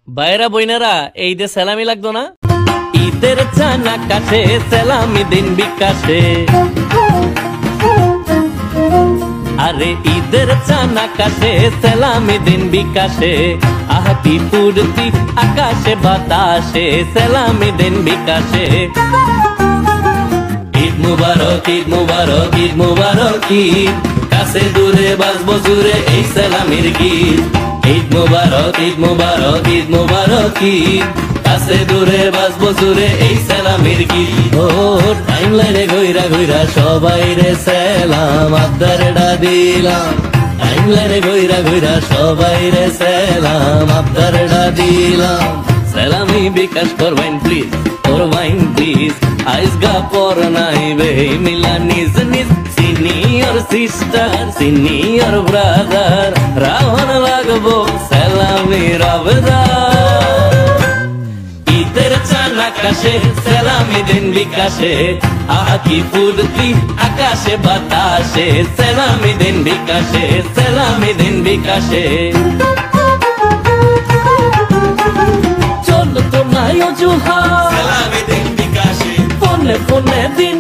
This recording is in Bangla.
বাইরা বইনারা এই যে সালামি লাগতো না, ঈদের চানা কাছে সালামি দিন বিকাশে। আরে ঈদের চানা কাছে সালামি দিন বিকাশে, আহা কি ফুর্তি আকাশে বাতাসে সালামি দিন বিকাশে। ঈদ মুবারক ঈদ মুবারক ঈদ মুবারক ঈদ, কাছে দূরে বাজবো জুড়ে এই সালামির গীত। ঈদ মুবারক ঈদ মুবারক ঈদ মুবারক ঈদ, কাছে দূরে বাজবো জুড়ে এই সালামির গীত। ও টাইম লাইনে ঘুইরা ঘুইরা সবাই রে সালাম আবদারটা দিলাম। টাইম লাইনে ঘুইরা ঘুইরা সবাই রে সালাম আবদারটা দিলাম। সালামি বিকাশ করবেন প্লিজ, করবেন প্লিজ। আইসগা পর নাইবে মিলা নিজ নিজ, সিনিয়র সিস্টার সিনিয়র ব্রাদার, রাহন লাগবো সালামি রবদার। ঈদের চান আকাশে সালামি দিন বিকাশে, আহা কি ফুর্তি আকাশে বাতাসে সালামি দিন বিকাশে সালামি দিন বিকাশে। চলো তো নাই অজুহাত, সালামি দিন বিকাশে, ফোনে ফোনে দিন